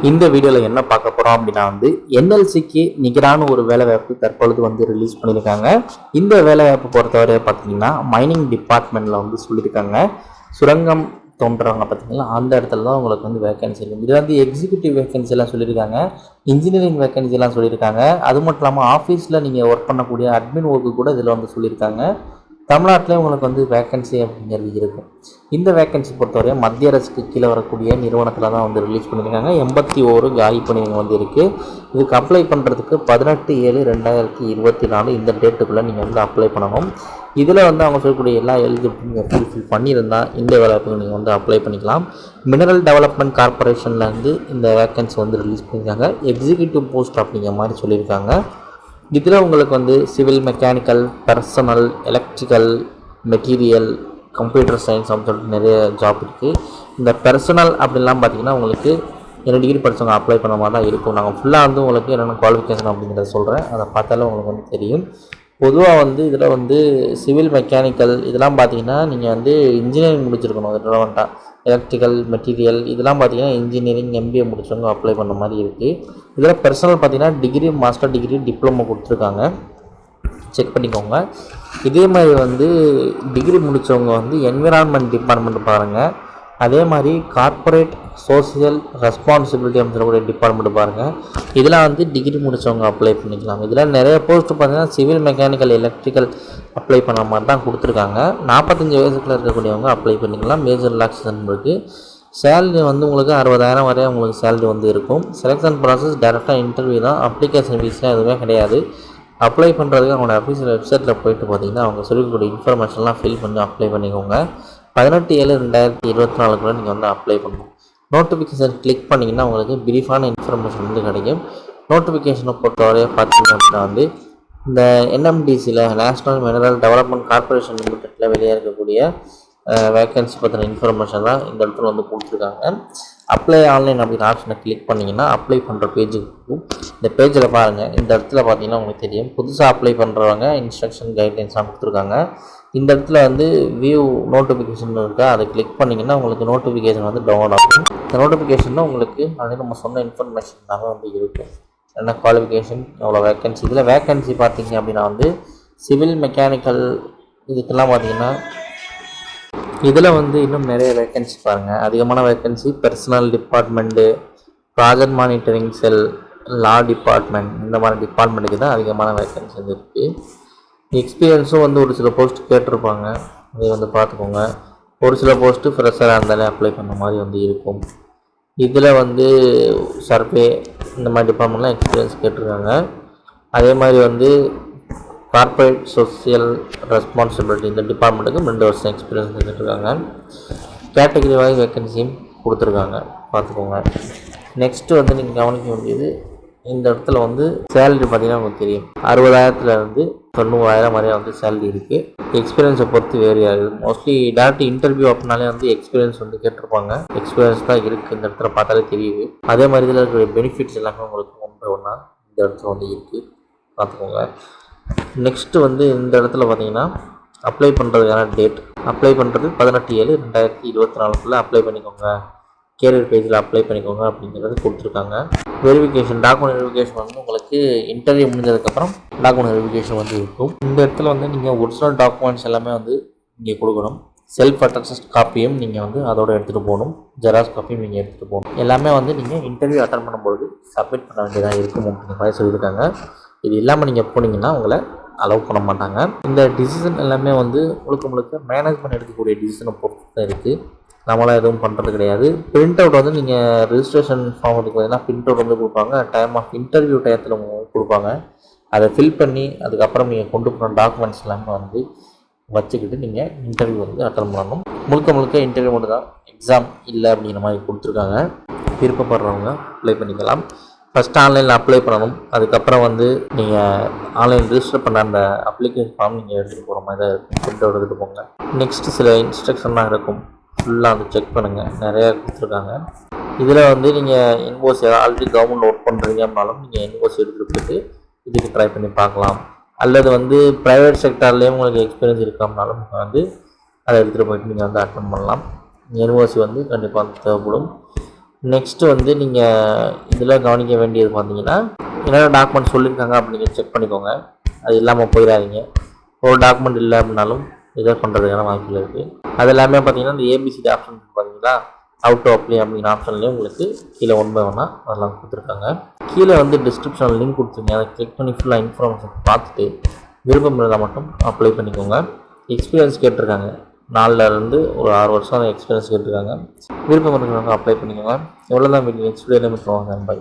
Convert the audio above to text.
இந்த வீடியோவில் என்ன பார்க்க போகிறோம் அப்படின்னா என்எல்சிக்கு நிகரான ஒரு வேலைவாய்ப்பு தற்பொழுது ரிலீஸ் பண்ணியிருக்காங்க. இந்த வேலைவாய்ப்பு பொறுத்தவரை பார்த்தீங்கன்னா மைனிங் டிபார்ட்மெண்ட்டில் சொல்லியிருக்காங்க. சுரங்கம் தோன்றவங்க பார்த்தீங்கன்னா அந்த இடத்துல தான் உங்களுக்கு வேகன்சி இருக்குது. இது எக்ஸிக்யூட்டிவ் வேகன்சிலாம் சொல்லியிருக்காங்க, இன்ஜினியரிங் வேகன்சிலாம் சொல்லியிருக்காங்க. அது மட்டும் இல்லாமல் ஆஃபீஸில் நீங்கள் ஒர்க் பண்ணக்கூடிய அட்மின் ஒர்க்கு கூட இதில் சொல்லியிருக்காங்க. தமிழ்நாட்டிலே உங்களுக்கு வேகன்சி அப்படிங்கிறது இருக்கும். இந்த வேகன்சி பொறுத்தவரை மத்திய அரசுக்கு கீழே வரக்கூடிய நிறுவனத்தில் தான் ரிலீஸ் பண்ணியிருக்காங்க. 81 காலி பணிகள் இருக்குது. இதுக்கு அப்ளை பண்ணுறதுக்கு 18/7/2024 இந்த டேட்டுக்குள்ளே நீங்கள் அப்ளை பண்ணணும். இதில் அவங்க சொல்லக்கூடிய எல்லா எலிஜிபிலிட்டியும் ஃபுல்ஃபில் பண்ணியிருந்தால் இந்த வேலைவாய்ப்புக்கு நீங்கள் அப்ளை பண்ணிக்கலாம். மினரல் டெவலப்மெண்ட் கார்பரேஷன்லேருந்து இந்த வேகன்சி ரிலீஸ் பண்ணியிருக்காங்க. எக்ஸிக்யூட்டிவ் போஸ்ட் அப்படிங்கிற மாதிரி சொல்லியிருக்காங்க. இதில் உங்களுக்கு civil, mechanical, personal, electrical, material, computer science அப்படின்னு சொல்லிட்டு நிறைய ஜாப் இருக்குது. இந்த பர்சனல் அப்படின்லாம் பார்த்திங்கன்னா உங்களுக்கு 2 டிகிரி படித்தவங்க அப்ளை பண்ண மாதிரி தான் இருக்கும். நாங்கள் ஃபுல்லாக உங்களுக்கு என்னென்ன குவாலிஃபிகேஷன் அப்படிங்கிறத சொல்கிறேன். அதை பார்த்தாலும் உங்களுக்கு தெரியும். பொதுவாக இதில் சிவில், மெக்கானிக்கல் இதெல்லாம் பார்த்திங்கன்னா நீங்கள் இன்ஜினியரிங் முடிச்சிருக்கணும். ரெலவெண்ட்டாக எலக்ட்ரிக்கல், மெட்டீரியல் இதெல்லாம் பார்த்திங்கன்னா இன்ஜினியரிங், எம்பிஏ முடிச்சவங்க அப்ளை பண்ண மாதிரி இருக்குது. இதில் பர்சனல் பார்த்திங்கன்னா டிகிரி, மாஸ்டர் டிகிரி, டிப்ளமோ கொடுத்துருக்காங்க. செக் பண்ணிக்கோங்க. இதே மாதிரி டிகிரி முடித்தவங்க என்விரான்மெண்ட் டிபார்ட்மெண்ட் பாருங்கள். அதே மாதிரி கார்ப்பரேட் சோசியல் ரெஸ்பான்சிபிலிட்டி அப்படின்னு சொல்லக்கூடிய டிபார்ட்மெண்ட் பாருங்கள். இதெல்லாம் டிகிரி முடித்தவங்க அப்ளை பண்ணிக்கலாம். இதில் நிறைய போஸ்ட் பார்த்திங்கன்னா சிவில், மெக்கானிக்கல், எலக்ட்ரிக்கல் அப்ளை பண்ண மாதிரி தான் கொடுத்துருக்காங்க. 45 வயசுக்குள்ள இருக்கக்கூடியவங்க அப்ளை பண்ணிக்கலாம். மேஜர் ரிலாக்ஸேஷன் இருக்குது. சேலரி உங்களுக்கு 60,000 வரை உங்களுக்கு சேலரி இருக்கும். செலெக்ஷன் ப்ராசஸ் டேரெக்டாக இன்டர்வியூ தான். அப்ளிகேஷன் ஃபீஸ்லாம் எதுவுமே கிடையாது. அப்ளை பண்ணுறதுக்கு அவங்களோட அஃபீஷியல் வெப்சைட்டில் போய்ட்டு பார்த்திங்கன்னா அவங்க சொல்லக்கூடிய இன்ஃபர்மேஷன்லாம் ஃபில் பண்ணி அப்ளை பண்ணிக்கோங்க. 18/7/2024 நீங்கள் அப்ளை பண்ணணும். நோட்டிஃபிகேஷன் கிளிக் பண்ணிங்கன்னா உங்களுக்கு பிரீஃபான இன்ஃபர்மேஷன் கிடைக்கும். நோட்டிஃபிகேஷனை பொறுத்தவரையை பார்த்தீங்க அப்படின்னா இந்த என்எம்டிசியில் நேஷ்னல் மினரல் டெவலப்மெண்ட் கார்பரேஷன் லிமிட்டெடில் வெளியே இருக்கக்கூடிய வேகன்சி பற்றின இன்ஃபர்மேஷன் தான் இந்த இடத்துல கொடுத்துருக்காங்க. அப்ளை ஆன்லைன் அப்படிங்கிற ஆப்ஷனை கிளிக் பண்ணிங்கன்னா அப்ளை பண்ணுற பேஜுக்கு இருக்கும். இந்த பேஜில் பாருங்கள். இந்த இடத்துல பார்த்தீங்கன்னா உங்களுக்கு தெரியும், புதுசாக அப்ளை பண்ணுறவங்க இன்ஸ்ட்ரக்ஷன் கைட்லைன்ஸ்லாம் கொடுத்துருக்காங்க. இந்த இடத்துல வியூ நோட்டிஃபிகேஷன் இருக்கா, அதை கிளிக் பண்ணிங்கன்னா உங்களுக்கு நோட்டிஃபிகேஷன் டவுன்லோட் ஆகும். இந்த நோட்டிஃபிகேஷனில் உங்களுக்கு அது நம்ம சொன்ன இன்ஃபர்மேஷன் எல்லாமே இருக்கும். என்ன குவாலிஃபிகேஷன், எவ்வளோ வேகன்சி. இதில் வேகன்சி பார்த்தீங்க அப்படின்னா சிவில், மெக்கானிக்கல் இதுக்கெல்லாம் பார்த்தீங்கன்னா இதில் இன்னும் நிறைய வேகன்சி பாருங்கள். அதிகமான vacancy personnel department, project monitoring cell, law department இந்த மாதிரி டிபார்ட்மெண்ட்டுக்கு தான் அதிகமான வேகன்சி இருக்குது. எக்ஸ்பீரியன்ஸும் ஒரு சில போஸ்ட் கேட்டிருப்பாங்க. அதை பார்த்துக்கோங்க. ஒரு சில போஸ்ட்டு ஃப்ரெஷராக இருந்தாலே அப்ளை பண்ண மாதிரி இருக்கும். இதில் சர்வே இந்த மாதிரி டிபார்ட்மெண்ட்லாம் எக்ஸ்பீரியன்ஸ் கேட்டிருக்காங்க. அதே மாதிரி கார்ப்பரேட் சோசியல் ரெஸ்பான்சிபிலிட்டி இந்த டிபார்ட்மெண்ட்டுக்கு 2 வருஷம் எக்ஸ்பீரியன்ஸ் கேட்டிருக்காங்க. கேட்டகரி வாய்ஸ் வேக்கன்சியும் கொடுத்துருக்காங்க, பார்த்துக்கோங்க. நெக்ஸ்ட்டு நீங்கள் கவனிக்க வேண்டியது இந்த இடத்துல சேலரி பார்த்தீங்கன்னா உங்களுக்கு தெரியும், 60,000 90,000 வரைய சேலரி இருக்குது. எக்ஸ்பீரியன்ஸை பொறுத்து வேரி ஆகுது. மோஸ்ட்லி டேரக்ட் இன்டர்வியூ அப்படின்னாலே எக்ஸ்பீரியன்ஸ் கேட்டிருப்பாங்க. எக்ஸ்பீரியன்ஸ் தான் இருக்குது, இந்த இடத்துல பார்த்தாலே தெரியுது. அதே மாதிரி இதில் இருக்கிற பெனிஃபிட்ஸ் எல்லாமே உங்களுக்கு ஒன்றா இந்த இடத்துல இருக்குது, பார்த்துக்கோங்க. நெக்ஸ்ட்டு இந்த இடத்துல பார்த்தீங்கன்னா அப்ளை பண்ணுறதுக்கான டேட், அப்ளை பண்ணுறது 18/7/2024 அப்ளை பண்ணிக்கோங்க. கேரியர் பேஜில் அப்ளை பண்ணிக்கோங்க அப்படிங்கிறது கொடுத்துருக்காங்க. வெரிஃபிகேஷன், டாக்குமெண்ட் வெரிஃபிகேஷன் உங்களுக்கு இன்டர்வியூ முடிஞ்சதுக்கப்புறம் டாக்குமெண்ட் வெரிஃபிகேஷன் இருக்கும். இந்த இடத்துல நீங்கள் ஒரிஜினல் டாக்குமெண்ட்ஸ் எல்லாமே நீங்கள் கொடுக்கணும். செல்ஃப் அட்டஸ்ட் காப்பியும் நீங்கள் அதோட எடுத்துகிட்டு போகணும். ஜெராக்ஸ் காப்பியும் நீங்கள் எடுத்துகிட்டு போகணும். எல்லாமே நீங்கள் இன்டர்வியூ அட்டன் பண்ணும்போது சப்மிட் பண்ண வேண்டியதாக இருக்கும் அப்படிங்கிற மாதிரி சொல்லியிருக்காங்க. இது இல்லாமல் நீங்கள் போனீங்கன்னா உங்களை அலோவ் பண்ண மாட்டாங்க. இந்த டிசிஷன் எல்லாமே முழுக்க மேனேஜ்மெண்ட் எடுக்கக்கூடிய டிசிஷனை பொறுத்து தான் இருக்குது. நம்மளாம் எதுவும் பண்ணுறது கிடையாது. பிரிண்ட் அவுட் நீங்கள் ரிஜிஸ்ட்ரேஷன் ஃபார்ம் பார்த்தீங்கன்னா பிரிண்ட் அவுட் கொடுப்பாங்க. டைம் ஆஃப் இன்டர்வியூ டயத்தில் கொடுப்பாங்க. அதை ஃபில் பண்ணி அதுக்கப்புறம் நீங்கள் கொண்டு போகிற டாக்குமெண்ட்ஸ் எல்லாமே வச்சுக்கிட்டு நீங்கள் இன்டர்வியூ அட்டன் பண்ணணும். முழுக்க இன்டர்வியூ மட்டும் தான், எக்ஸாம் இல்லை அப்படிங்கிற மாதிரி கொடுத்துருக்காங்க. விருப்பப்படுறவங்க அப்ளை பண்ணிக்கலாம். ஃபஸ்ட்டு ஆன்லைனில் அப்ளை பண்ணணும். அதுக்கப்புறம் நீங்கள் ஆன்லைன் ரிஜிஸ்டர் பண்ண அந்த அப்ளிகேஷன் ஃபார்ம் நீங்கள் எடுத்துகிட்டு போகிற மாதிரி தான் இருக்கும். பிரிண்ட் அவுட் எடுத்துகிட்டு போங்க. நெக்ஸ்ட்டு சில இன்ஸ்ட்ரக்ஷன்லாம் இருக்கும், ஃபுல்லாக செக் பண்ணுங்கள். நிறையா கொடுத்துருக்காங்க. இதில் நீங்கள் இன்வோய்ஸ் ஆல்ரெடி கவர்மெண்ட் ஒர்க் பண்ணுறீங்க அப்படின்னாலும் நீங்கள் இன்வோய்ஸ் எடுத்துகிட்டு போய்ட்டு இதுக்கு ட்ரை பண்ணி பார்க்கலாம். அல்லது ப்ரைவேட் செக்டார்லேயும் உங்களுக்கு எக்ஸ்பீரியன்ஸ் இருக்காமனாலும் அதை எடுத்துகிட்டு போய்ட்டு நீங்கள் அட்டன் பண்ணலாம். இன்வோய்ஸ் கண்டிப்பாக தேவைப்படும். நெக்ஸ்ட்டு வந்து நீங்கள் இதில் கவனிக்க வேண்டியது பார்த்தீங்கன்னா என்னென்ன டாக்குமெண்ட் சொல்லியிருக்காங்க அப்படின்னு செக் பண்ணிக்கோங்க. அது இல்லாமல் போயிடாதீங்க. ஒரு டாக்குமெண்ட் இல்லை அப்படின்னாலும் ரிஜெக்ட் பண்ணுறதுக்கான வாய்ப்புகள் இருக்குது. அது எல்லாமே பார்த்தீங்கன்னா இந்த ஏபிசிடி ஆப்ஷன் பார்த்தீங்களா, ஹவ் டு அப்ளை அப்படிங்கிற ஆப்ஷன்லேயே உங்களுக்கு கீழே ஒன் பை ஒன்னாக அதெல்லாம் கொடுத்துருக்காங்க. கீழே வந்து டிஸ்கிரிப்ஷனில் லிங்க் கொடுத்துருங்க. அதை கிளிக் பண்ணி ஃபுல்லாக இன்ஃபர்மேஷன் பார்த்துட்டு விருப்பம் இருந்தால் மட்டும் அப்ளை பண்ணிக்கோங்க. எக்ஸ்பீரியன்ஸ் கேட்டிருக்காங்க. 4லேருந்து ஒரு 6 வருஷம் எக்ஸ்பீரியன்ஸ் கேட்டிருக்காங்க. விருப்பம் இருக்கிறவங்க அப்ளை பண்ணிக்கோங்க. எவ்வளோ தான் நெக்ஸ்ட் வீடியோவில் மீட் பண்ணுவாங்க. பை.